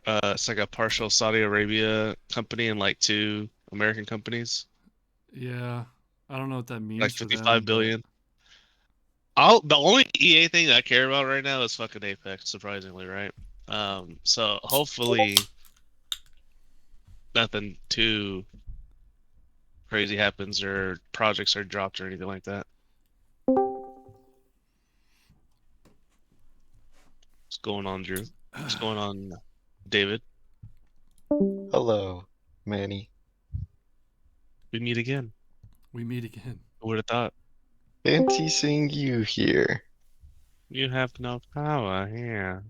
it's like a partial Saudi Arabia company and like two American companies, Yeah, I don't know what that like means for 55 them, but billion. The only EA thing I care about right now is fucking Apex, surprisingly, right? So hopefully nothing too crazy happens or projects are dropped or anything like that. What's going on, Drew? What's going on, David? Hello, Manny. We meet again. we meet again. Who would have thought? Fancy seeing you here. You have no power here.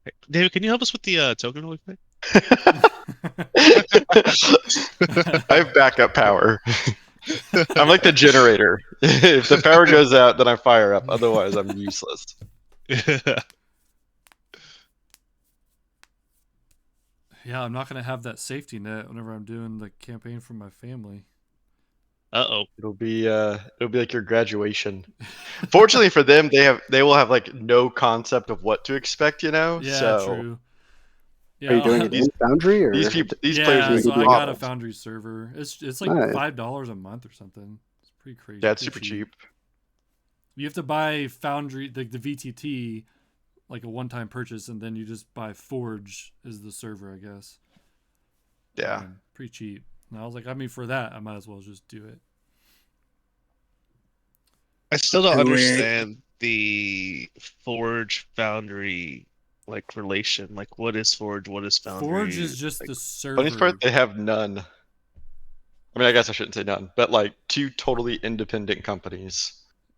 Hey, David, can you help us with the token really quick? I have backup power. I'm like the generator. If the power goes out, then I fire up. Otherwise, I'm useless. Yeah, I'm not gonna have that safety net whenever I'm doing the campaign for my family. Uh-oh. It'll be like your graduation. Fortunately for them, they will have like no concept of what to expect, you know? Yeah, So true. Are Yeah, you I'll doing it have. these in Foundry these or people these players Yeah, need so to be I got a modeled. Foundry server. It's like nice? $5 a month or something. It's pretty crazy. Yeah, it's Pretty super cheap. You have to buy Foundry, the VTT, like a one-time purchase, and then you just buy Forge as the server, I guess. Yeah. Pretty cheap. And I was like, I mean, for that, I might as well just do it. I still don't Do it. understand the Forge Foundry like relation. Like, what is Forge? What is Forge Foundry? is just Like, the Funniest server. part, they have none. I mean, I guess I shouldn't say none, but like two totally independent companies.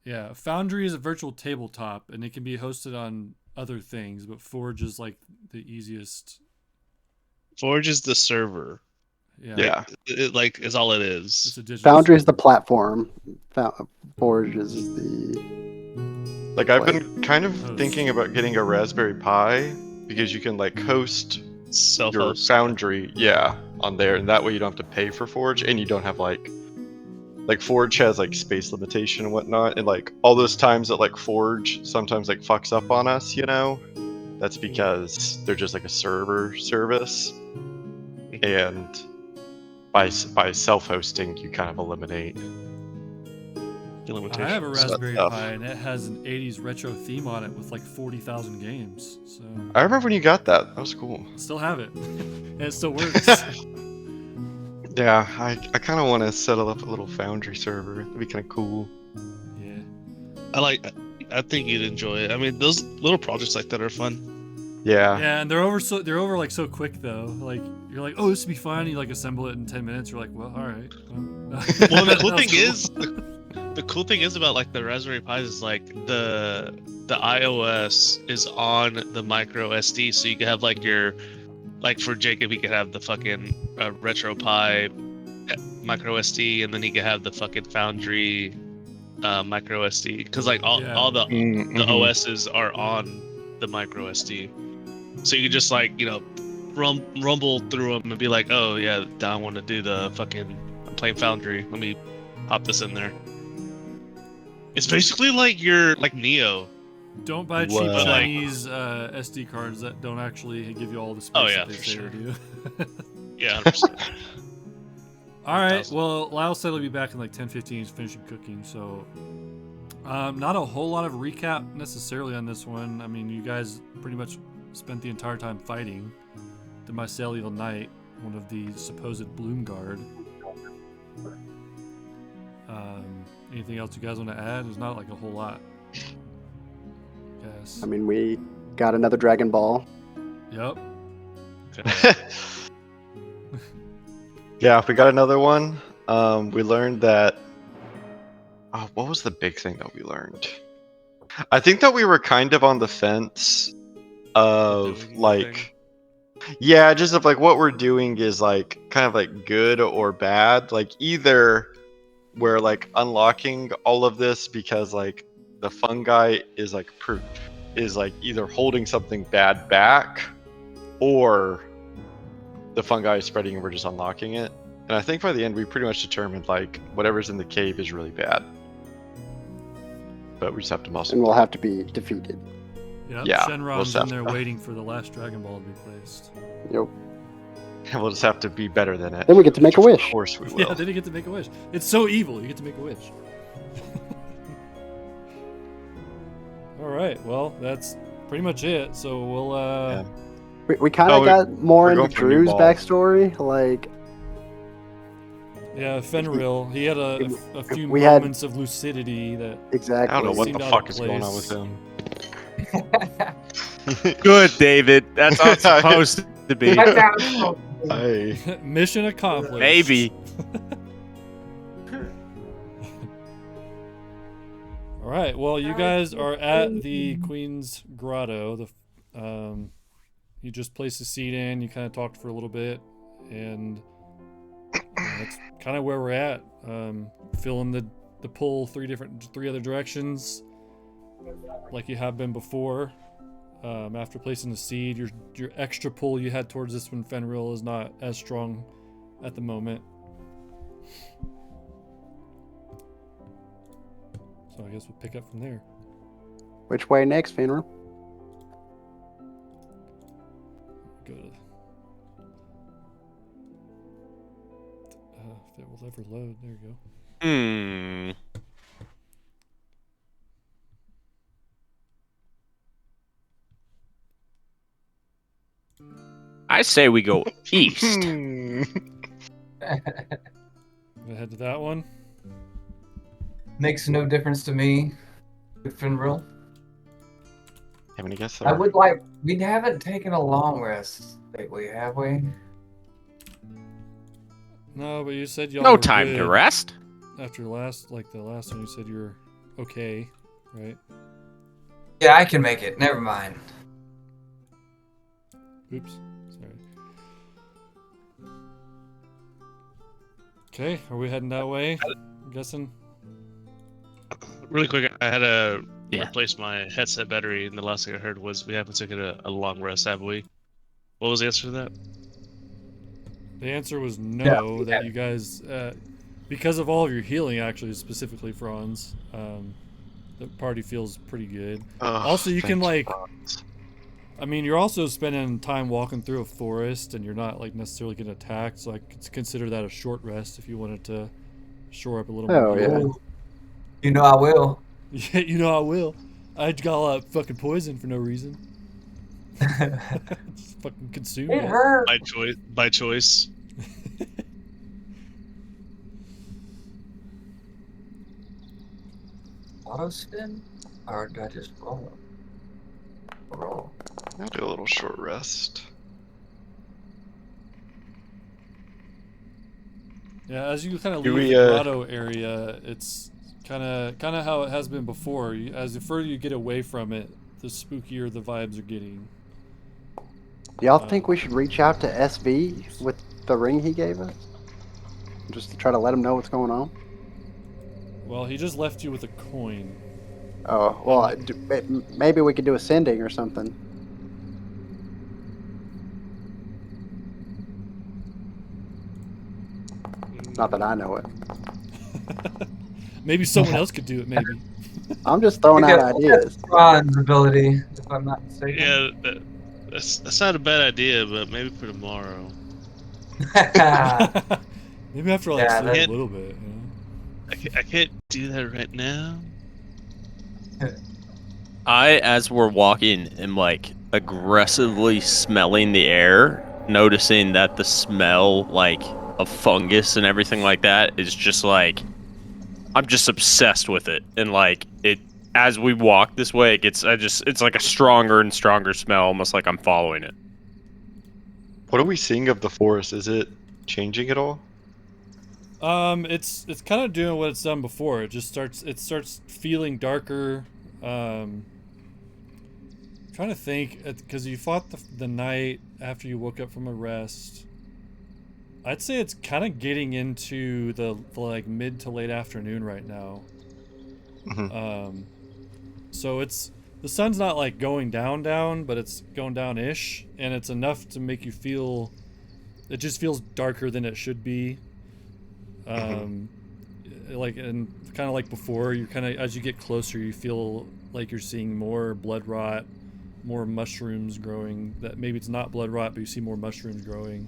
Yeah, Foundry is a virtual tabletop, and it can be hosted on other things, but Forge is like the easiest. Forge is the server. Yeah, Like, Yeah. like is all it it's is. a digital Foundry is the server. platform. Forge is the Like I've like. been kind of Host. thinking about getting a Raspberry Pi because you can like host your Self-host. Foundry, yeah, on there, and that way you don't have to pay for Forge, and you don't have like Forge has like space limitation and whatnot, and like all those times that like Forge sometimes like fucks up on us, you know, that's because they're just like a server service, and by self-hosting you kind of eliminate I have a that Raspberry stuff. Pi, and it has an '80s retro theme on it with like 40,000 games. So I remember when you got that. That was cool. I still have it, and it still works. Yeah, I kind of want to settle up a little Foundry server. That'd be kind of cool. Yeah. I think you'd enjoy it. I mean, those little projects like that are fun. Yeah. Yeah, and they're over like so quick though. Like you're like, oh, this would be fun. You like assemble it in 10 minutes. You're like, well, all right. Well, the cool That was thing is, the cool thing is about like the Raspberry Pis is like the iOS is on the micro SD, so you can have like your like for Jacob, he could have the fucking Retro Pi micro SD, and then he could have the fucking Foundry micro SD, because like Yeah. all the Mm-hmm. OSs are on the micro SD, so you can just like rumble through them and be like, oh yeah, I want to do the fucking I'm playing Foundry. Let me pop this in there. It's basically like your like Neo. Don't buy cheap Wow. Like- Chinese SD cards that don't actually give you all the space Oh, yeah, that they for say sure. they do. Yeah, 100%. All right. 1,000. Well, Lyle said he'll be back in like 10:15. He's finishing cooking, so not a whole lot of recap necessarily on this one. I mean, you guys pretty much spent the entire time fighting the Mycelial Knight, one of the supposed Bloomguard. Anything else you guys want to add? There's not like a whole lot. Yes. I mean, we got another Dragon Ball. Yep. Yeah, we got another one. We learned that. Oh, what was the big thing that we learned? I think that we were kind of on the fence of Doing the like, yeah, just of like what we're doing is like kind of like good or bad. Like either we're like unlocking all of this because like the fungi is like is like either holding something bad back, or the fungi is spreading and we're just unlocking it. And I think by the end we pretty much determined like whatever's in the cave is really bad, but we just have to muscle. And we'll have to be defeated. Yep, Yeah, Shenron's we'll in there have- waiting for the last Dragon Ball to be placed. Yep. We'll just have to be better than it. Then we get to make a Of wish. course we will. Yeah, then you get to make a wish. It's so evil. You get to make a wish. All right. Well, that's pretty much it. So we'll. Yeah. We kind of Oh, got more we're into going for a new Drew's ball. backstory. Like, Yeah, Fenrir. He had a few we had- moments of lucidity that. exactly. I don't know what Seemed the out fuck of is going on with place. him. Good, David. That's how it's supposed to be. That's how it's supposed to be. Hey. Mission accomplished. Maybe. All right. Well, you guys are at the Queen's Grotto. You just placed a seat in. You kind of talked for a little bit, and that's kind of where we're at. Filling the pull three other directions, like you have been before. After placing the seed, your extra pull you had towards this one, Fenrir, is not as strong at the moment. So I guess we'll pick up from there. Which way next, Fenrir? Go to. If it will ever load, there you go. Hmm. I say we go east. Gonna head to that one. Makes no difference to me. With Finril. Have any guess I would like. We haven't taken a long rest lately, have we? No, but you said y'all No were time to good rest. after the last one. You said you're okay, right? Yeah, I can make it. Never mind. Oops, sorry. Okay, are we heading that way? I'm guessing. Really quick, I had to Yeah. replace my headset battery, and the last thing I heard was we haven't taken a long rest, have we? What was the answer to that? The answer was no. Yeah. That you guys, because of all of your healing, actually, specifically Franz, the party feels pretty good. Also, you can, like, I mean, you're also spending time walking through a forest, and you're not like necessarily getting attacked. So I could consider that a short rest if you wanted to shore up a little Oh, more. yeah. healing. Ooh. You know I will. Yeah, you know I will. I got a lot of fucking poison for no reason. Just fucking consumed It it. hurt. By choice. By choice. Auto spin? Or did I just roll? Roll. I'll do a little short rest. Yeah, as you kind of Do leave we, the grotto area, it's kind of how it has been before. As the further you get away from it, the spookier the vibes are getting. Do y'all think we should reach out to SV with the ring he gave us? Just to try to let him know what's going on? Well, he just left you with a coin. Oh, well, maybe we could do a sending or something. Not that I know it. Maybe someone else could do it. Maybe. I'm just throwing out ideas. Ron's ability, if I'm not mistaken. Yeah, that's not a bad idea, but maybe for tomorrow. Maybe after like Yeah, sleep that- a little bit. You know? I can't do that right now. I, as we're walking, am like aggressively smelling the air, noticing that the smell, like, of fungus and everything like that is just like, I'm just obsessed with it. And like it, as we walk this way, it's like a stronger and stronger smell, almost like I'm following it. What are we seeing of the forest? Is it changing at all? It's kind of doing what it's done before. It starts feeling darker. Trying to think, because you fought the night after you woke up from a rest. I'd say it's kind of getting into the like mid to late afternoon right now. Mhm. So the sun's not like going down, but it's going down-ish, and it's enough to make you feel. It just feels darker than it should be. Like, and kind of like before, you kind of, as you get closer, you feel like you're seeing more blood rot, more mushrooms growing. That maybe it's not blood rot, but you see more mushrooms growing.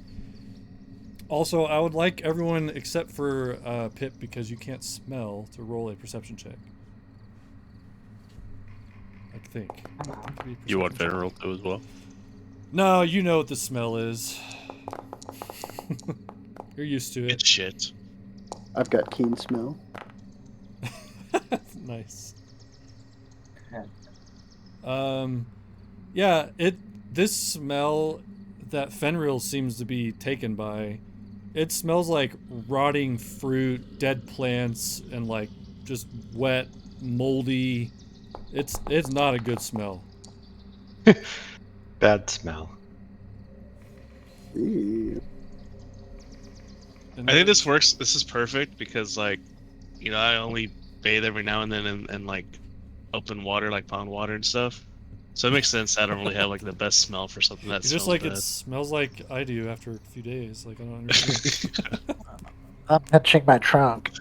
Also, I would like everyone except for Pip, because you can't smell, to roll a perception check. I think. You want Perception check. Federal too as well? No, you know what the smell is. You're used to it. It's shit. I've got keen smell. Nice. Yeah, this smell that Fenrir seems to be taken by, it smells like rotting fruit, dead plants, and like just wet, moldy. It's not a good smell. Bad smell. Ew. And I think this works. This is perfect because, like, you know, I only bathe every now and then in like open water, like pond water and stuff. So it makes sense. I don't really have like the best smell for something that it's smells just like bad. it smells like I do after a few days. Like I don't understand. I'm touching my trunk.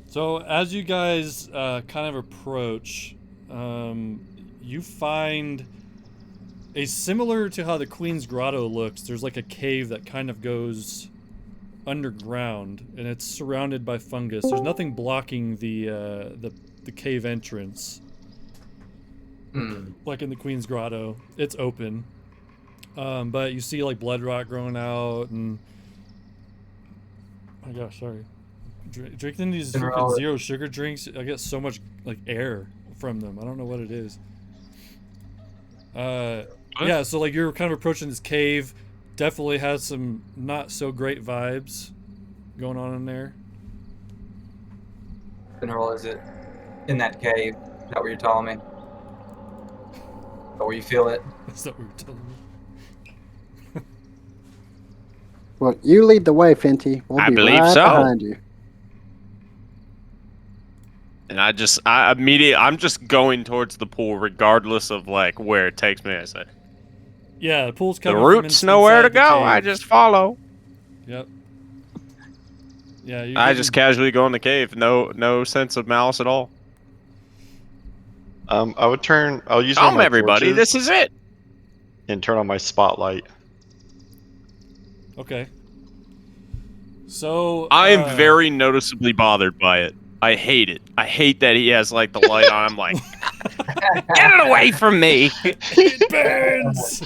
So as you guys kind of approach, you find a similar to how the Queen's Grotto looks. There's like a cave that kind of goes underground, and it's surrounded by fungus. There's nothing blocking the cave entrance, like in the Queen's Grotto. It's open, but you see like blood rot growing out, and oh my gosh, sorry. Drinking these freaking zero sugar drinks, I get so much like air from them. I don't know what it is. Yeah, so like you're kind of approaching this cave. Definitely has some not so great vibes going on in there. General, is it in that cave? Is that what you're telling me? Or where you feel it? That's not what you're telling me. Well, you lead the way, Fenty. We'll I be believe right so. behind you. And I'm just going towards the pool regardless of like where it takes me. I say Yeah, the pool's the coming. route's nowhere to go. I just follow. Yep. Yeah, you. I just casually go in the cave. No sense of malice at all. I'll use one of Come my everybody, torches this is it. and turn on my spotlight. Okay. So I am very noticeably bothered by it. I hate it. I hate that he has like the light on. I'm like, get it away from me. It burns.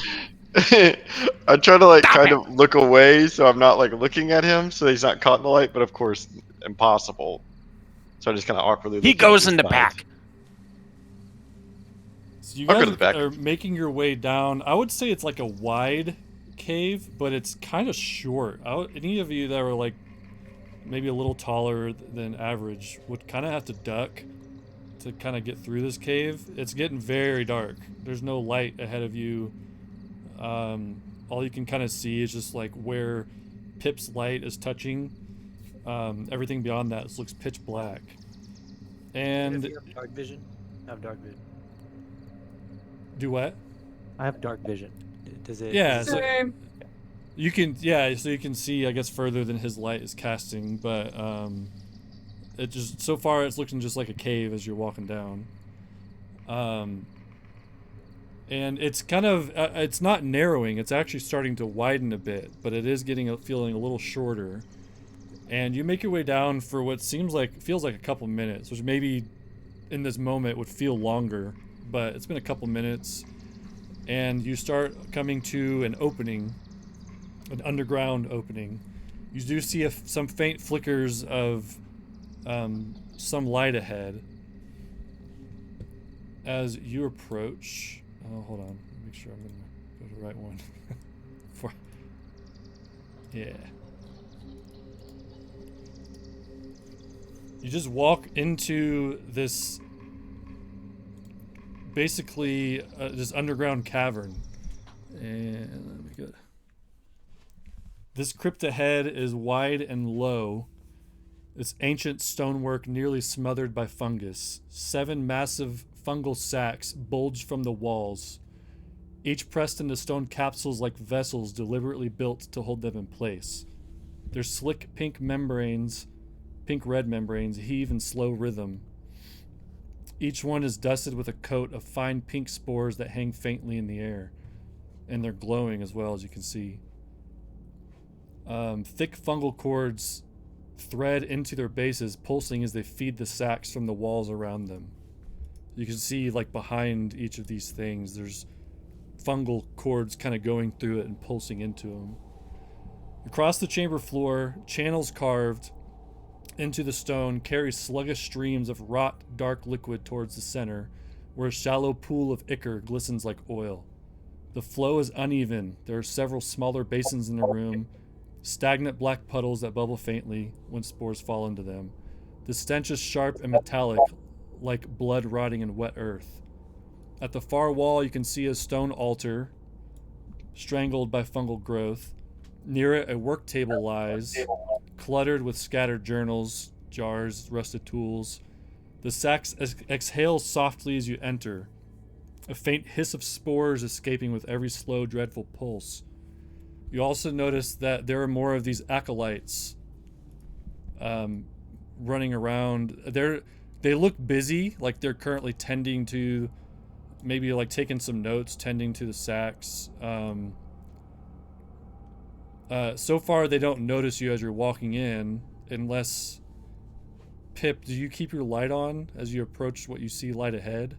I try to like Stop kind it. of look away so I'm not like looking at him so he's not caught in the light, but of course impossible. So I just kind of awkwardly He look goes to in the side. back. So you I'll go guys to the back. are making your way down. I would say it's like a wide cave, but it's kind of short. Any of you that are like maybe a little taller than average would kind of have to duck to kind of get through this cave. It's getting very dark. There's no light ahead of you. All you can kind of see is just like where Pip's light is touching. Everything beyond that looks pitch black. And If you have dark vision, I have dark vision. do what? I have dark vision. Does it? Yeah, does so- it- Same. You can, yeah, so you can see, I guess, further than his light is casting, but it just, so far it's looking just like a cave as you're walking down. And it's kind of, it's not narrowing, it's actually starting to widen a bit, but it is feeling a little shorter. And you make your way down for what feels like a couple minutes, which maybe in this moment would feel longer, but it's been a couple minutes. And you start coming to an opening, an underground opening. You do see some faint flickers of some light ahead. As you approach, oh, hold on, make sure I'm gonna go to the right one. Yeah. You just walk into this, basically this underground cavern, and let me go. This crypt ahead is wide and low. Its ancient stonework nearly smothered by fungus. 7 massive fungal sacs bulge from the walls, each pressed into stone capsules like vessels deliberately built to hold them in place. Their slick pink red membranes heave in slow rhythm. Each one is dusted with a coat of fine pink spores that hang faintly in the air. And they're glowing as well, as you can see. Thick fungal cords thread into their bases, pulsing as they feed the sacs from the walls around them. You can see, like, behind each of these things, there's fungal cords kind of going through it and pulsing into them. Across the chamber floor, channels carved into the stone carry sluggish streams of rot, dark liquid towards the center, where a shallow pool of ichor glistens like oil. The flow is uneven. There are several smaller basins in the room, stagnant black puddles that bubble faintly when spores fall into them. The stench is sharp and metallic, like blood rotting in wet earth. At the far wall, you can see a stone altar, strangled by fungal growth. Near it, a work table lies, cluttered with scattered journals, jars, rusted tools. The sacs exhale softly as you enter, a faint hiss of spores escaping with every slow, dreadful pulse. You also notice that there are more of these acolytes running around. They look busy, like they're currently tending to, maybe like taking some notes, tending to the sacs. So far, they don't notice you as you're walking in, unless... Pip, do you keep your light on as you approach what you see light ahead?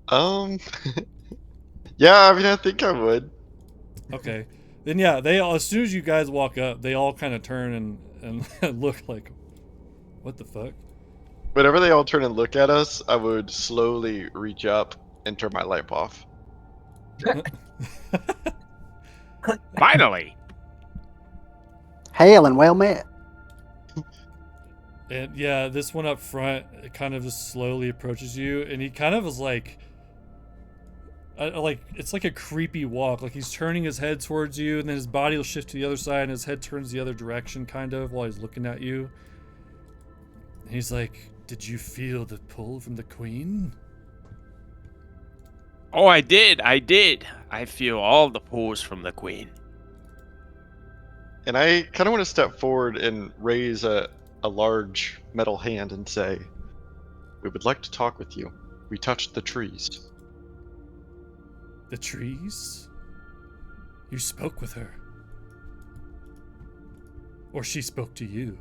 Yeah, I mean, I think I would. Okay. Then yeah, they all, as soon as you guys walk up, they all kind of turn and look like, what the fuck? Whenever they all turn and look at us, I would slowly reach up and turn my lamp off. Finally. Hail and well met. And yeah, this one up front, it kind of just slowly approaches you, and he kind of is like it's like a creepy walk. Like he's turning his head towards you, and then his body will shift to the other side, and his head turns the other direction, kind of, while he's looking at you. And he's like, "Did you feel the pull from the queen?" Oh, I did. I feel all the pulls from the queen. And I kind of want to step forward and raise a large metal hand and say, "We would like to talk with you. We touched the trees." The trees? You spoke with her. Or she spoke to you.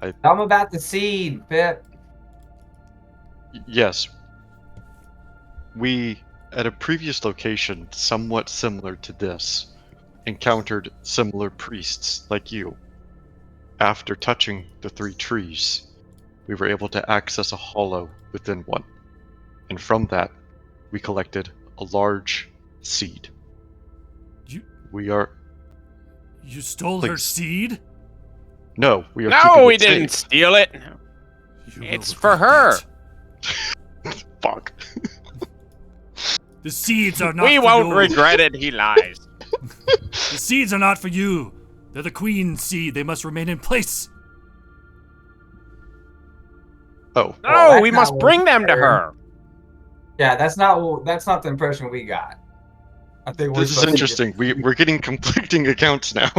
Tell them about the seed, Pip. Yes. We, at a previous location somewhat similar to this, encountered similar priests like you. After touching the 3 trees, we were able to access a hollow within one. And from that, we collected a large seed. You stole her Please. seed? No, we are No, keeping we it didn't safe. steal it. You will It's for regret her. it. Fuck. The seeds are not We for won't you. regret it, he lies. The seeds are not for you. They're the queen's seed. They must remain in place. Oh, No, that's we not must what bring we them to heard. her. Yeah, that's not the impression we got. I think we're this is supposed to interesting. We're getting conflicting accounts now.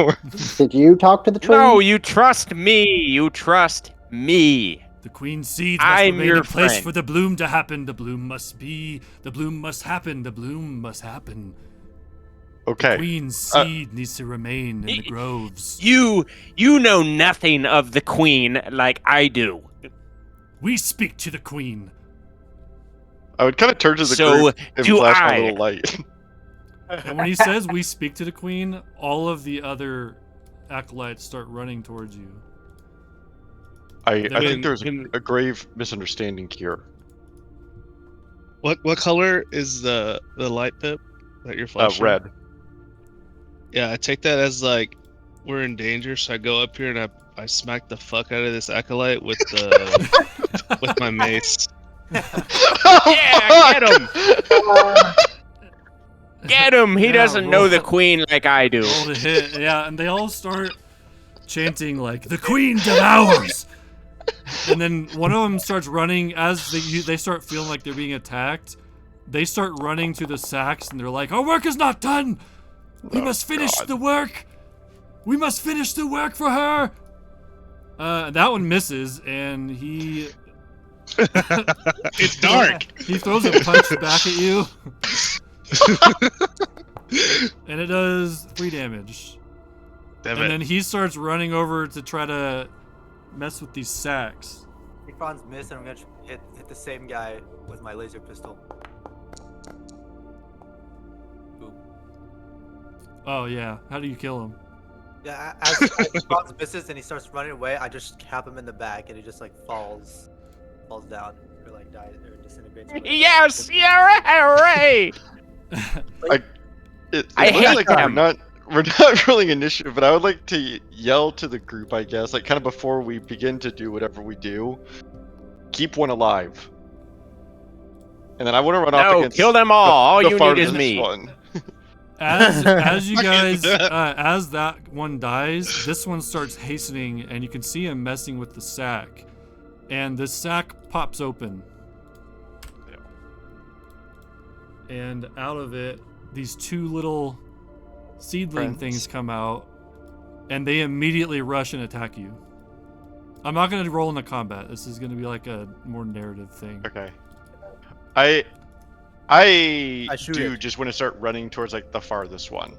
Did you talk to the tree? No, you trust me. You trust me. The queen's seeds must I'm remain your in place friend. for the bloom to happen. The bloom must be. The bloom must happen. The bloom must happen. Okay. Queen's seed needs to remain in the y- groves. You know nothing of the queen like I do. We speak to the queen. I would kind of turn to the So group and do flash my I. little light. And when he says we speak to the queen, all of the other acolytes start running towards you. I Then- think there's Can- a grave misunderstanding here. What color is the light, Pip, that you're flashing? Red. Yeah, I take that as like we're in danger, so I go up here and I smack the fuck out of this acolyte with the with my mace. Yeah, get him. Get him. He Yeah, doesn't know roll- the queen like I do. Roll to hit, yeah, and they all start chanting like "The queen devours," and then one of them starts running as they start feeling like they're being attacked. They start running to the sacks, and they're like, "Our work is not done. We must finish God. the work. We must finish the work for her." That one misses, and he It's dark. he throws a punch back at you, and it does 3 damage. Damn And it. then he starts running over to try to mess with these sacks. Franz missed, and I'm gonna hit the same guy with my laser pistol. Boom. Oh yeah, how do you kill him? Yeah, as Franz misses and he starts running away, I just cap him in the back, and he just like falls down or like dies or disintegrates. Yes, yeah, hooray! It I looks hate like them. we're not rolling initiative, but I would like to yell to the group, I guess, like kind of before we begin to do whatever we do. Keep one alive. And then I want to run off No, against kill them all. All the you need is farthest me. one. As you Fucking- guys, as that one dies, this one starts hastening, and you can see him messing with the sack, and the sack pops open, and out of it, these 2 little seedling Friends. things come out, and they immediately rush and attack you. I'm not gonna roll into combat. This is gonna be like a more narrative thing. Okay. I shoot do it. just want to start running towards like the farthest one.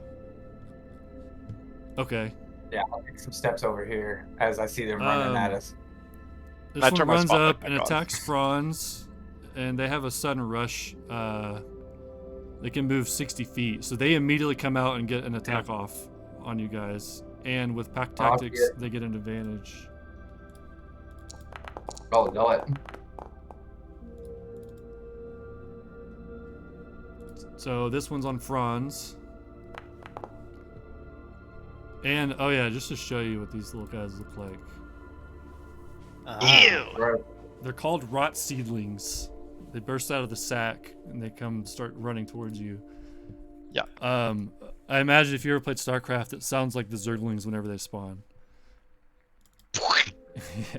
Okay. Yeah, I'll take some steps over here as I see them running at Um, us. This I one turn my runs spotlight up and back on. attacks Franz, and they have a sudden rush. They can move 60 feet, so they immediately come out and get an attack off on you guys. And with pack Oh, tactics, shit. they get an advantage. Oh, no, it. So this one's on Franz. And oh yeah, just to show you what these little guys look like. Right. They're called rot seedlings. They burst out of the sack and they come start running towards you. Yeah. I imagine if you ever played StarCraft, it sounds like the Zerglings whenever they spawn. Yeah.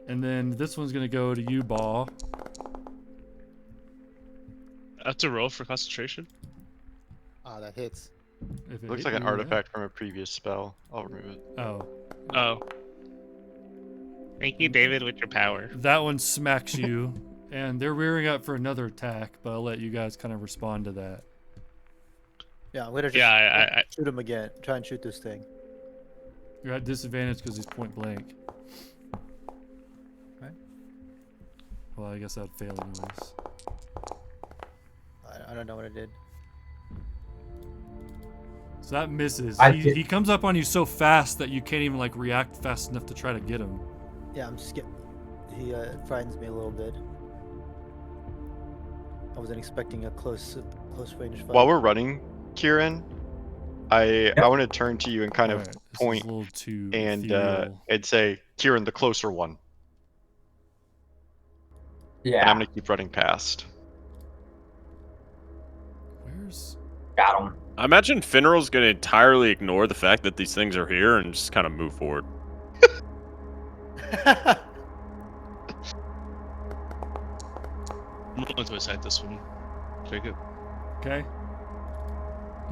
And then this one's gonna go to you, Ball. I have to roll for concentration. Ah, that hits. If it Looks hit like an you, yeah. artifact from a previous spell. I'll remove it. Oh, Oh. Thank you, David, with your power. that one smacks you, and they're rearing up for another attack. But I'll let you guys kind of respond to that. Yeah, I'm gonna just Yeah, I shoot him again. Try and shoot this thing. You're at disadvantage because he's point blank. Right. Well, I guess I'd fail anyways. I don't know what I did. So that misses. I He, did- he comes up on you so fast that you can't even like react fast enough to try to get him. Yeah, I'm just getting. He frightens me a little bit. I wasn't expecting a close range fight. While we're running, Kieran, I want to turn to you and kind of Alright, this is point a little too and ethereal. say, Kieran, the closer one. And Yeah, I'm gonna keep running past. Where's got him. I imagine Finral's gonna entirely ignore the fact that these things are here and just kind of move forward. I'm going to attack this one. Take it. okay?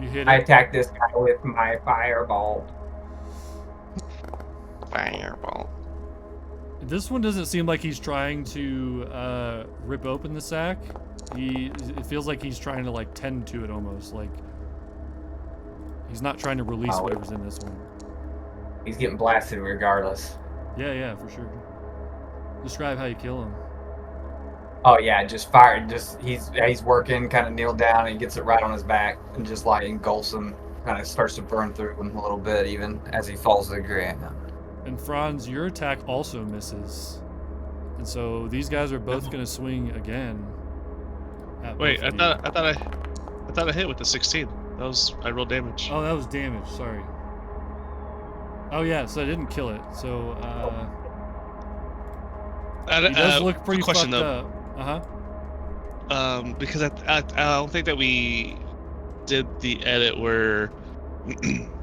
You hit I it. attack this guy with my fireball. Fireball. This one doesn't seem like he's trying to rip open the sack. It feels like he's trying to like tend to it almost. Like he's not trying to release Oh. whatever's in this one. He's getting blasted regardless. Yeah, for sure. Describe how you kill him. Oh yeah, just fire. Just he's working, kind of kneel down, and he gets it right on his back, and just like engulfs him. Kind of starts to burn through him a little bit, even as he falls to the ground. And Franz, your attack also misses. And so these guys are both going to swing again. At Wait, both I of you. thought I hit with the 16. That was I rolled damage. Oh, that was damage. Sorry. Oh yeah, so I didn't kill it. So he does look pretty question fucked though. up. Uh huh. Because I don't think that we did the edit where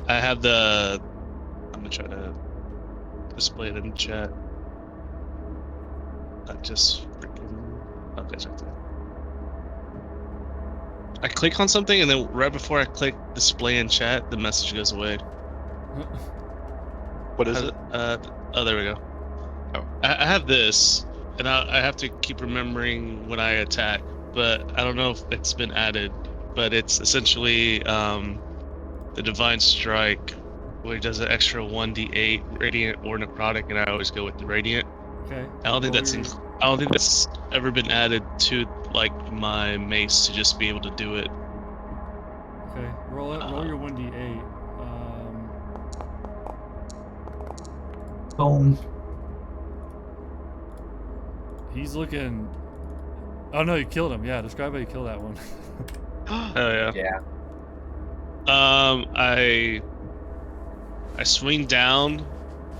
I have the. I'm gonna try to display it in chat. I just freaking. Okay, it's right there. I click on something and then right before I click display in chat, the message goes away. What is it? Oh, there we go. Oh. I have this, and I have to keep remembering when I attack, but I don't know if it's been added. But it's essentially the Divine Strike, which does an extra 1d8 Radiant or Necrotic, and I always go with the Radiant. Okay. I don't think roll that's your- I don't think that's ever been added to like my mace to just be able to do it. Okay. Roll your 1d8. Boom. He's looking. Oh no, you killed him. Yeah, describe how you kill that one. Oh yeah. Yeah. I swing down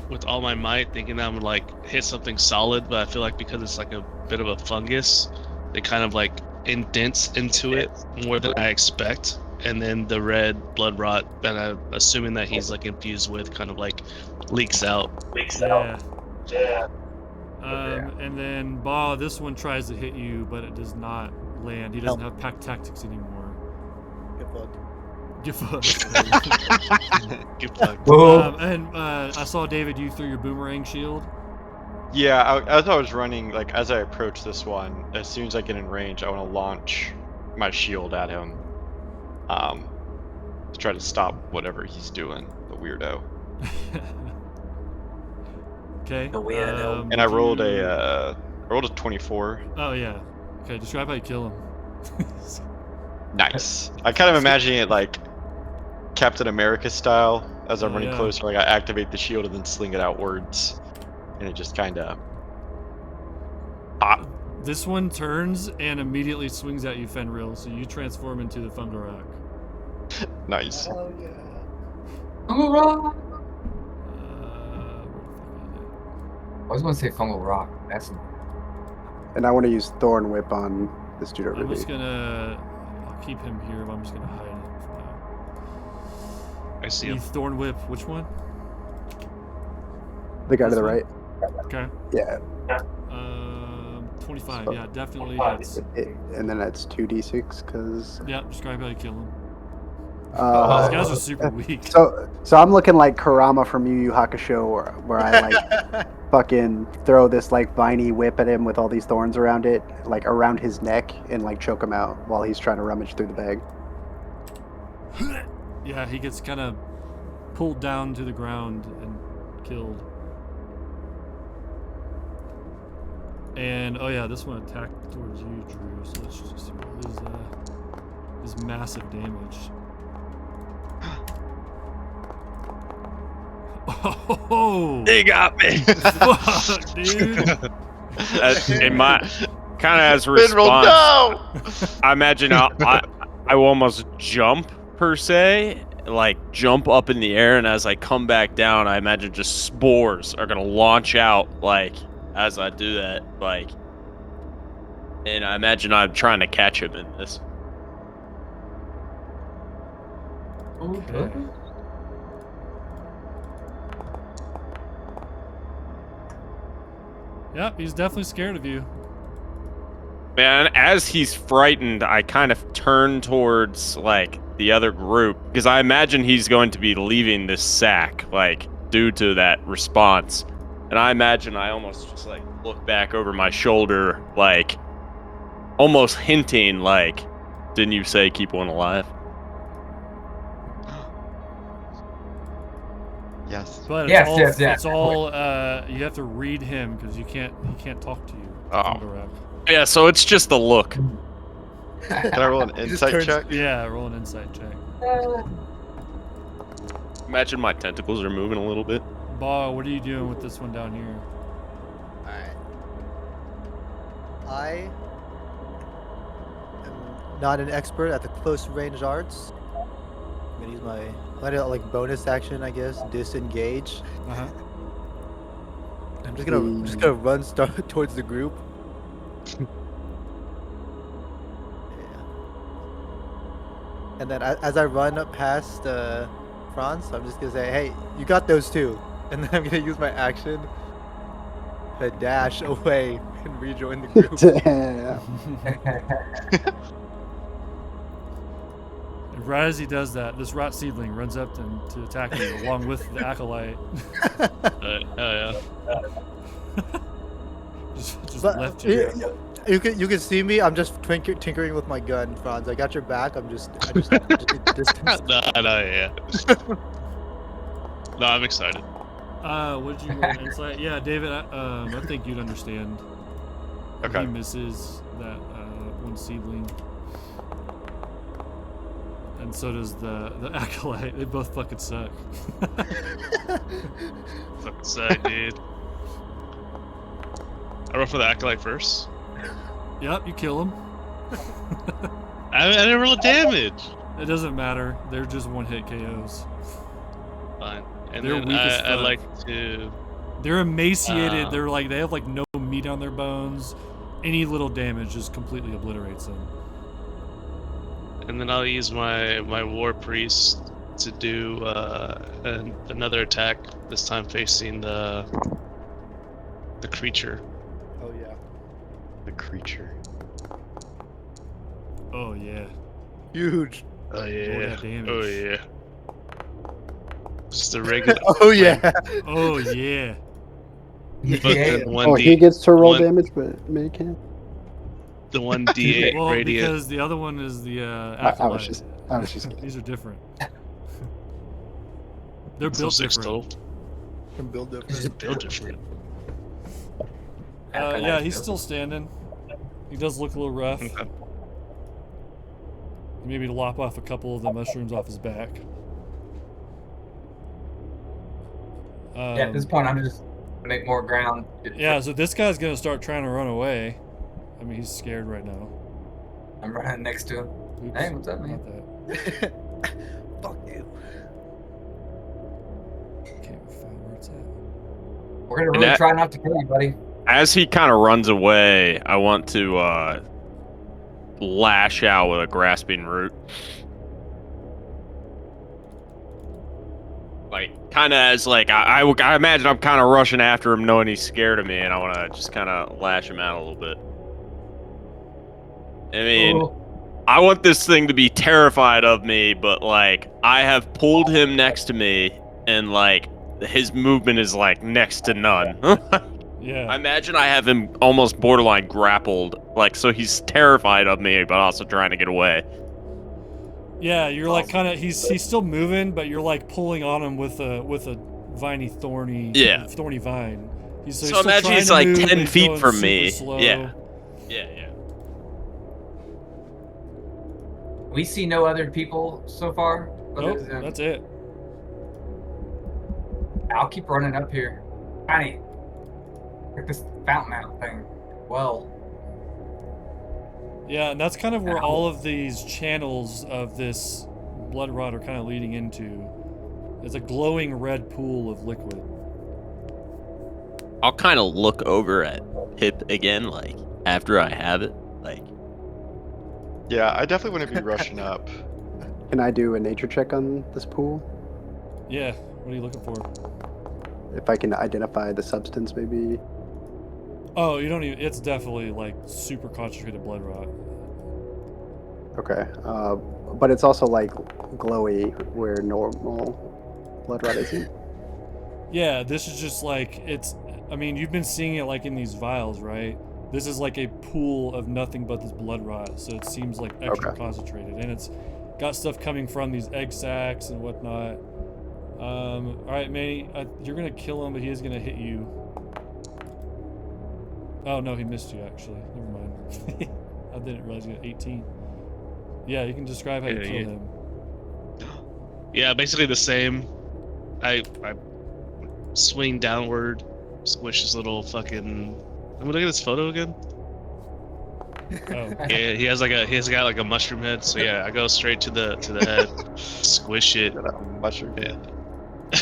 with all my might, thinking I'm gonna like hit something solid, but I feel like because it's like a bit of a fungus, it kind of like indents into it more than I expect. And then the red blood rot that I'm assuming that he's like infused with kind of like leaks out. Yeah. And then Ba, this one tries to hit you, but it does not land. He doesn't have pack tactics anymore. Get fucked. Get fucked. Get fucked. And I saw David. You threw your boomerang shield. Yeah, as I was running, like as I approach this one, as soon as I get in range, I want to launch my shield at him, to try to stop whatever he's doing, the weirdo. Okay. The weirdo. And I rolled a 24. Oh yeah. Okay. Describe how you kill him. Nice. I kind of imagining it like Captain America style. As I'm Oh, running yeah. closer, like I activate the shield and then sling it outwards, and it just kind of. This one turns and immediately swings at you, Fenrir. So you transform into the Fungarak. Nice. Oh yeah. Fungal Rock. Where I was going to say Fungal Rock. That's And I want to use Thorn Whip on this dude over I'm just here. gonna. I'll keep him here, but I'm just gonna hide him for now. I see The him. Thorn Whip. Which one? The guy to This the one? right. Okay. Yeah. 25. So- Yeah, definitely hits. And then that's 2d6 because. Yeah. Describe how you kill him. These Uh, guys are super weak. so I'm looking like Kurama from Yu Yu Hakusho, where I like fucking throw this like viney whip at him with all these thorns around it, like around his neck, and like choke him out while he's trying to rummage through the bag. Yeah, he gets kind of pulled down to the ground and killed. And oh yeah, this one attacked towards you, Drew. So let's just roll his massive damage. Oh, He got me. fuck, dude! In my kind of as a Mineral, response, no! I imagine I will almost jump per se, like jump up in the air, and as I come back down, I imagine just spores are gonna launch out like as I do that, like, and I imagine I'm trying to catch him in this. Okay. Yep, he's definitely scared of you. Man, as he's frightened, I kind of turn towards like the other group because I imagine he's going to be leaving this sack, like due to that response. And I imagine I almost just like look back over my shoulder, like almost hinting, like, "Didn't you say keep one alive?" Yes. But Yes, it's all, yes, yes. it's all you have to read him because he can't talk to you. Oh. Fungarak. Yeah, so it's just the look. Can I roll an He just insight turns- check? Yeah, roll an insight check. Imagine my tentacles are moving a little bit. Ba, what are you doing with this one down here? Alright. I am not an expert at the close range arts. I'm gonna use my like bonus action, I guess, disengage. Uh-huh. I'm just gonna run towards the group. Yeah. And then as I run up past Franz, I'm just gonna say, "Hey, you got those two," and then I'm gonna use my action to dash away and rejoin the group. Damn. Right right as he does that, this rot seedling runs up to attack you along with the acolyte. Oh yeah. just But left you. you can see me. I'm just tinkering with my gun, Franz. I got your back. I just need distance. No, yeah. No, I'm excited. What did you roll insight? Yeah, David, I think you'd understand. Okay. He misses that one seedling. And so does the acolyte. They both fucking suck. Fucking sad, dude. I roll for the acolyte first. Yep, you kill him. I didn't roll damage. It doesn't matter. They're just one-hit KOs. Fine. And They're then weak as I fuck. like to. They're emaciated. They're like they have like no meat on their bones. Any little damage just completely obliterates them. And then I'll use my war priest to do another attack. This time facing the creature. Oh yeah. The creature. Oh yeah. Huge. Oh Roll yeah. that damage. Oh yeah. Just a regular. Oh yeah. Oh yeah. But then one Oh, D, he gets to roll one- damage, but me can't. the 1d8 Well, radiant. because the other one is the I acolyte. was just kidding. These are different. They're So built 6 different. total. Can build it. Just built different. Yeah, he's still standing. He does look a little rough. Okay. Maybe to lop off a couple of the mushrooms off his back. Yeah, at this point, I'm just make more ground. Yeah, so this guy's gonna start trying to run away. I mean, he's scared right now. I'm running next to him. Oops, Hey, what's up, man? not that. Fuck you. Can't find where it's at. We're gonna And really that- try not to kill you, buddy. As he kind of runs away, I want to lash out with a grasping root. Like, kind of as like I imagine I'm kind of rushing after him, knowing he's scared of me, and I want to just kind of lash him out a little bit. I mean, Ooh. I want this thing to be terrified of me, but like I have pulled him next to me, and like his movement is like next to none. Yeah. I imagine I have him almost borderline grappled, like so he's terrified of me, but also trying to get away. Yeah, you're like kind of he's still moving, but you're like pulling on him with a thorny vine. He's So still imagine trying he's to like move, 10 but he's feet going from super me. slow. Yeah. Yeah. We see no other people so far. Nope, that's it. I'll keep running up here. Tiny. Like this fountain out thing. Well. Yeah, and that's kind of where all of these channels of this blood rot are kind of leading into. It's a glowing red pool of liquid. I'll kind of look over at Pip again, like after I have it, like. Yeah, I definitely wouldn't be rushing up. Can I do a nature check on this pool? Yeah, what are you looking for? If I can identify the substance, maybe. Oh, you don't even. It's definitely like super concentrated blood rot. Okay. But it's also like glowy where normal blood rot isn't. Yeah, this is just like it's. I mean, you've been seeing it like in these vials, right? This is like a pool of nothing but this blood rot, so it seems like extra Okay. concentrated, and it's got stuff coming from these egg sacs and whatnot. All right, Manny, you're gonna kill him, but he is gonna hit you. Oh no, he missed you actually. Never mind. I didn't realize you got 18. Yeah, you can describe how you Yeah, kill yeah. him. Yeah, basically the same. I swing downward, squish his little fucking. Let me look at this photo again. Oh, Yeah, he's got like a mushroom head. So yeah, I go straight to the head, squish it. Got a mushroom. Yeah.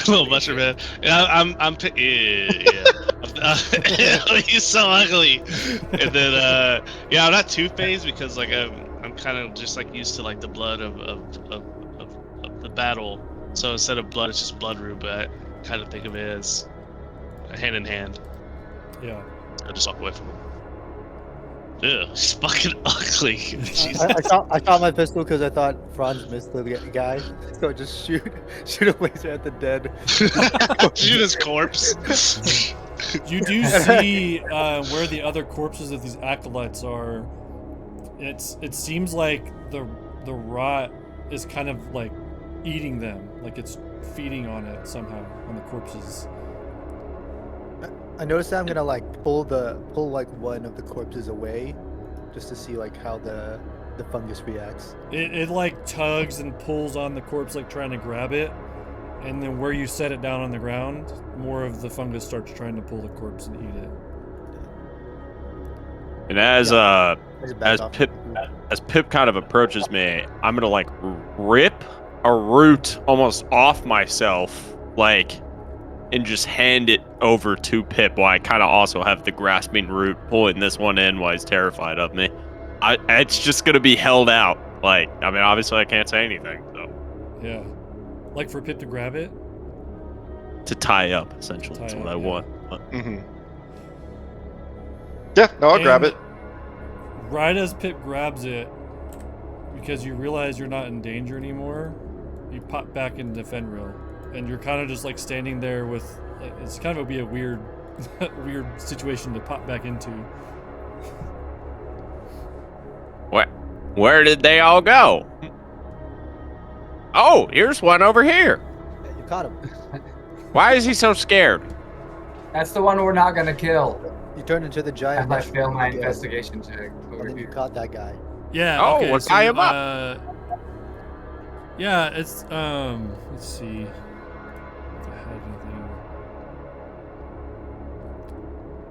Little mushroom head. Yeah, I'm he's so ugly. And then yeah, I'm not too phased because like I'm kind of just like used to like the blood of the battle. So instead of blood, it's just blood root. But I kind of think of it as hand in hand. yeah. I just walk away from him. Ew, it's fucking ugly. Jesus. I shot my pistol because I thought Franz missed the guy, so I just shoot a laser at the dead. Shoot his corpse. You do see where the other corpses of these acolytes are. It seems like the rot is kind of like eating them, like it's feeding on it somehow, on the corpses. I noticed that I'm gonna like pull like one of the corpses away, just to see like how the fungus reacts. It like tugs and pulls on the corpse, like trying to grab it, and then where you set it down on the ground, more of the fungus starts trying to pull the corpse and eat it. And as I just back off. as Pip kind of approaches me, I'm gonna like rip a root almost off myself, like, and just hand it over to Pip while I kind of also have the grasping root pulling this one in while he's terrified of me. It's just gonna be held out. Like, I mean, obviously I can't say anything, so. Yeah. Like for Pip to grab it? To tie up, essentially, Tie that's what up, I yeah. want. Mm-hmm. Yeah, no, I'll grab And it. Right as Pip grabs it, because you realize you're not in danger anymore, you pop back into Fenrir, and you're kind of just like standing there with, like, it's kind of be a weird, weird situation to pop back into. Where did they all go? Oh, here's one over here. Yeah, you caught him. Why is he so scared? That's the one we're not gonna kill. You turned into the I giant. might fail my again, investigation check. And Over then you here. caught that guy. Yeah. Oh, okay, well, so, tie him up. Yeah, it's let's see if I had anything.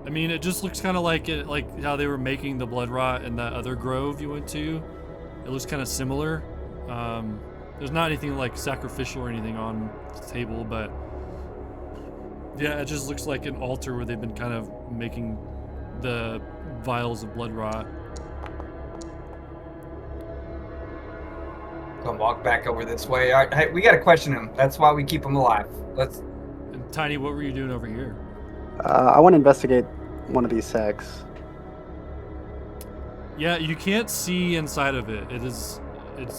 I mean, it just looks kind of like it, like how they were making the blood rot in that other grove you went to. It looks kind of similar. There's not anything like sacrificial or anything on the table, but yeah, it just looks like an altar where they've been kind of making the vials of blood rot. Gonna walk back over this way. All right, hey, we gotta question him. That's why we keep him alive. Let's. And Tiny, what were you doing over here? I want to investigate one of these sacks. Yeah, you can't see inside of it. It's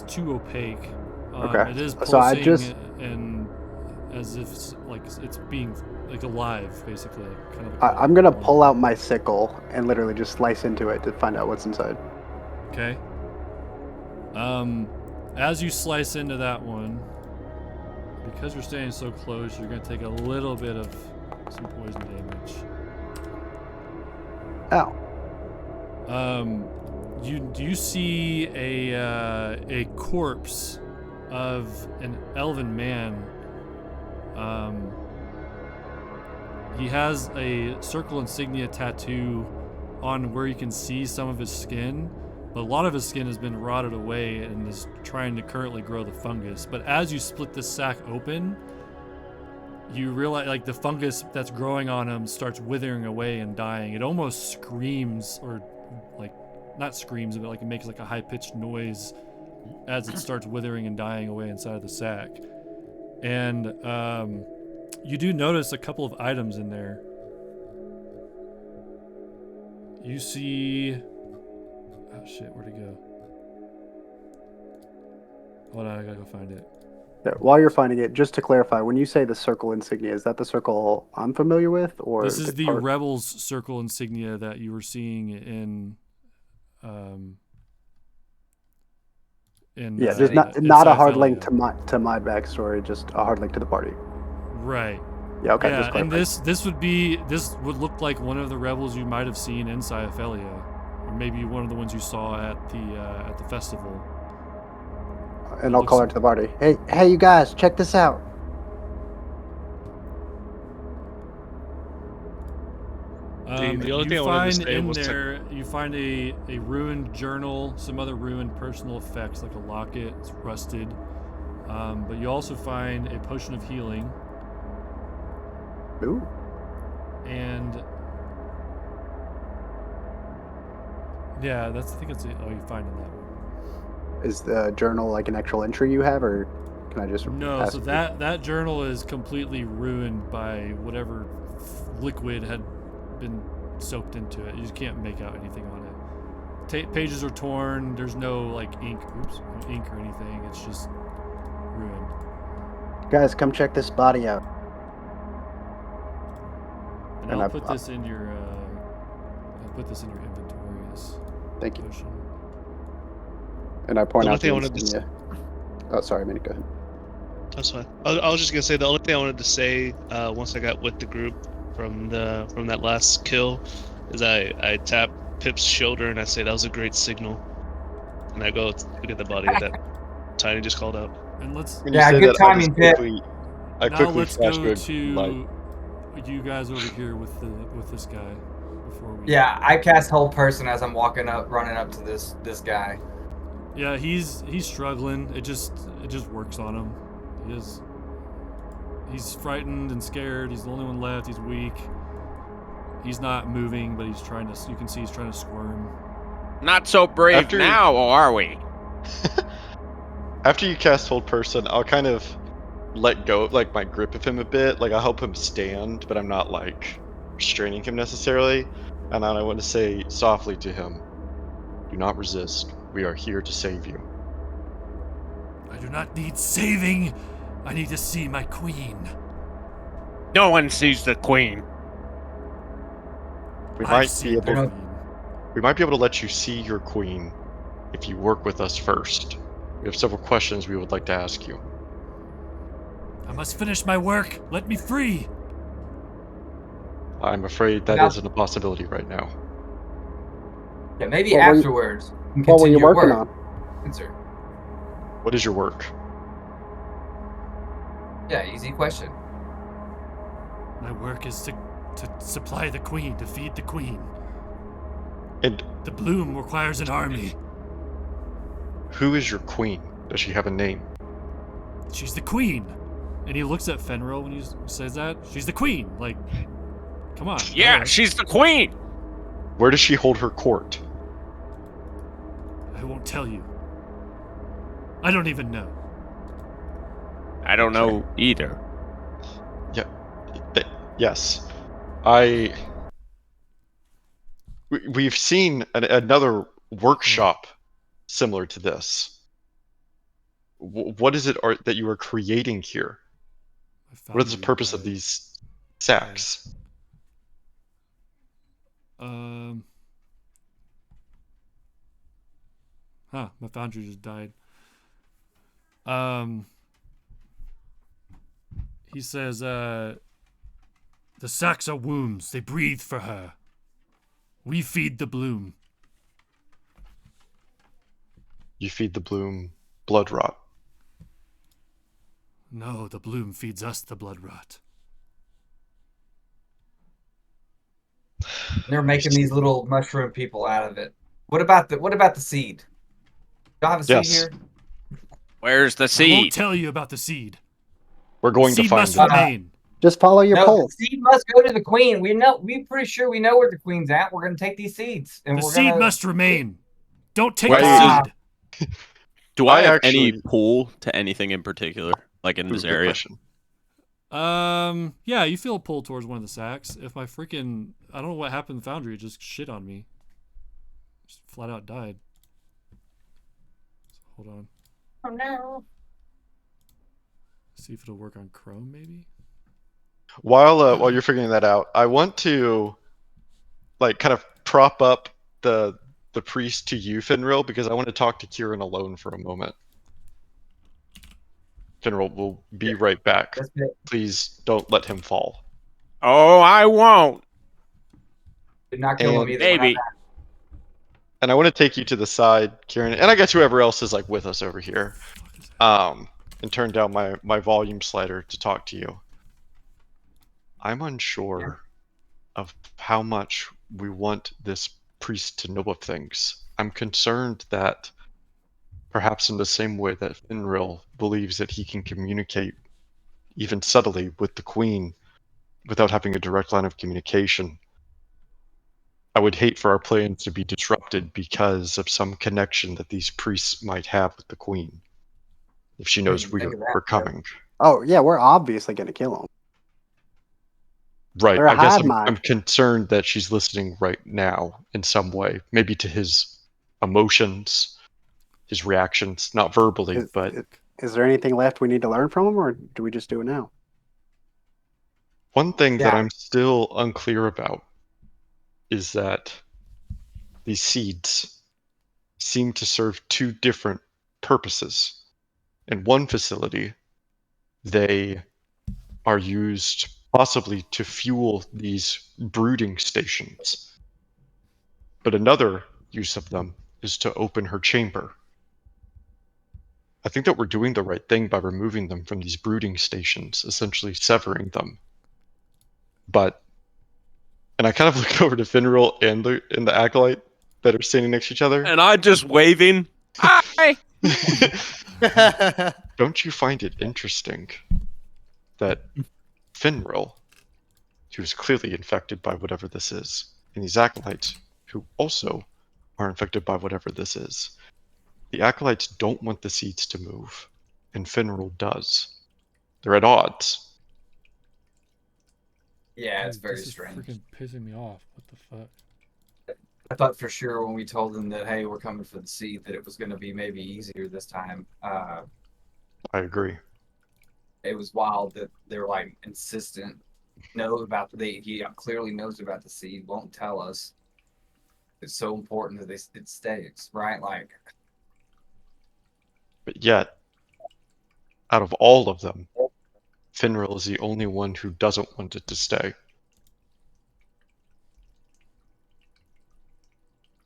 too opaque. Okay. It is pulsing So I just- and as if it's being like alive, basically. Kind of. I'm gonna pull out my sickle and literally just slice into it to find out what's inside. Okay. As you slice into that one, because you're staying so close, you're gonna take a little bit of some poison damage. Ow. You see a corpse of an elven man. He has a circle insignia tattoo on where you can see some of his skin, but a lot of his skin has been rotted away and is trying to currently grow the fungus. But as you split this sack open, you realize like the fungus that's growing on him starts withering away and dying. It almost screams, or like not screams, but like it makes like a high-pitched noise as it starts withering and dying away inside of the sack. And you do notice a couple of items in there. You see, oh shit, where'd it go? Hold on, I gotta go find it. Yeah, while you're finding it, just to clarify, when you say the circle insignia, is that the circle I'm familiar with, or This is the part- Rebels circle insignia that you were seeing in Yeah, there's not a hard link to my backstory, just a hard link to the party. Right. Yeah, okay. Yeah, just and clarifying. this would look like one of the rebels you might have seen in Cyophelia, or maybe one of the ones you saw at the festival. And I'll call her to the party. Hey, you guys, check this out. The only thing I You wanted to find say in was there, you find a ruined journal, some other ruined personal effects like a locket, it's rusted. But you also find a potion of healing, Ooh. and yeah, I think that's all you find in that one. Is the journal like an actual entry you have, or can I just No, pass so it? that journal is completely ruined by whatever liquid had been soaked into it. You just can't make out anything on it. pages are torn. There's no like ink or anything. It's just ruined. Guys, come check this body out. And And I'll I- put this in your inventory. This Thank you. potion. And I point The only out thing I the wanted to insignia. Oh, sorry, Minnie, go ahead. That's fine. I was just gonna say the only thing I wanted to say once I got with the group from that last kill is I tap Pip's shoulder and I say that was a great signal, and I go look at the body that Tiny just called out. And let's When Yeah, you say good that, I timing, just Pip. I now quickly let's flash go to like, to you guys over here with this guy before we. Yeah, I cast Hold Person as I'm running up to this guy. Yeah, he's struggling. It just works on him. He's frightened and scared. He's the only one left. He's weak. He's not moving, but you can see he's trying to squirm. Not so brave After- now, are we? after you cast Hold Person, I'll kind of let go like my grip of him a bit. Like I'll help him stand, but I'm not like restraining him necessarily. And then I want to say softly to him, "Do not resist. We are here to save you." I do not need saving. I need to see my queen. No one sees the queen. We I've might seen be the able. queen. We might be able to let you see your queen if you work with us first. We have several questions we would like to ask you. I must finish my work. Let me free. I'm afraid that Now- isn't a possibility right now. Yeah, maybe What were you- afterwards. You can What were you continue your working work. on? Answer. What is your work? Yeah, easy question. My work is to supply the queen, to feed the queen. And The bloom requires an army. who is your queen? Does she have a name? She's the queen. And he looks at Fenrir when he says that. She's the queen. Like, come on. Yeah, duh. she's the queen. Where does she hold her court? I won't tell you. I don't even know. I don't know either. Yes. We've seen another workshop similar to this. What is it that you are creating here? I What is the found purpose you of guys. these sacks? My foundry just died. He says, the sacks are wombs. They breathe for her. We feed the bloom. You feed the bloom blood rot. No, the bloom feeds us the blood rot. They're making these little mushroom people out of it. What about the seed? Y'all have a seed Yes. here? Where's the I won't seed? tell you about the seed. We're going to Seed find must it. remain. Just follow your No, pulse. the seed must go to the queen. We're pretty sure we know where the queen's at. We're gonna take these seeds and The we're seed gonna. must remain. Don't take Wait. the seed. Do I I have actually- any pull to anything in particular, like in this Good area? question. Yeah, you feel a pull towards one of the sacks. If my freaking, I don't know what happened to Foundry, it just shit on me. Just flat out died. So hold on. Oh no. See if it'll work on Chrome, maybe? While you're figuring that out, I want to like kind of prop up the priest to you, Finril, because I want to talk to Kieran alone for a moment. Finril will be right back. That's it. Please don't let him fall. Oh, I won't. Did not kill him And either. We're not Maybe. back. And I want to take you to the side, Kieran, and I guess whoever else is like with us over here. And turn down my volume slider to talk to you. I'm unsure of how much we want this priest to know of things. I'm concerned that perhaps in the same way that Finril believes that he can communicate even subtly with the queen without having a direct line of communication, I would hate for our plans to be disrupted because of some connection that these priests might have with the queen. If she knows Think of that, we're coming. Oh yeah, we're obviously gonna kill him. Right. They're a I guess hive I'm mind. concerned that she's listening right now in some way, maybe to his emotions, his reactions, not verbally, Is, but is there anything left we need to learn from him, or do we just do it now? one thing that Yeah. I'm still unclear about is that these seeds seem to serve two different purposes. In one facility, they are used possibly to fuel these brooding stations. But another use of them is to open her chamber. I think that we're doing the right thing by removing them from these brooding stations, essentially severing them. And I kind of look over to Finral and the Acolyte that are standing next to each other. And I just waving. Hi. Don't you find it interesting that Finral, who's clearly infected by whatever this is, and these Acolytes, who also are infected by whatever this is, the Acolytes don't want the seeds to move, and Finral does. They're at odds. Yeah, it's Dude, very this is strange. freaking pissing me off. What the fuck? I thought for sure when we told them that, hey, we're coming for the seed, that it was going to be maybe easier this time. I agree. It was wild that they're like insistent. He clearly knows about the seed, won't tell us. It's so important that it stays, right? Like, But yet, out of all of them, Finral is the only one who doesn't want it to stay.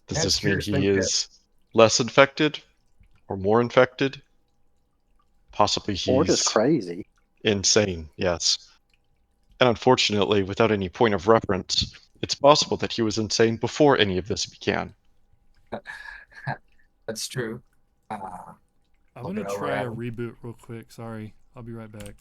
Does Yeah, this mean curious he thing, is less infected or more infected? Possibly Or just he's crazy. insane, yes. And unfortunately, without any point of reference, it's possible that he was insane before any of this began. that's true. I'm Hope gonna it try a overhappened. reboot real quick. Sorry, I'll be right back.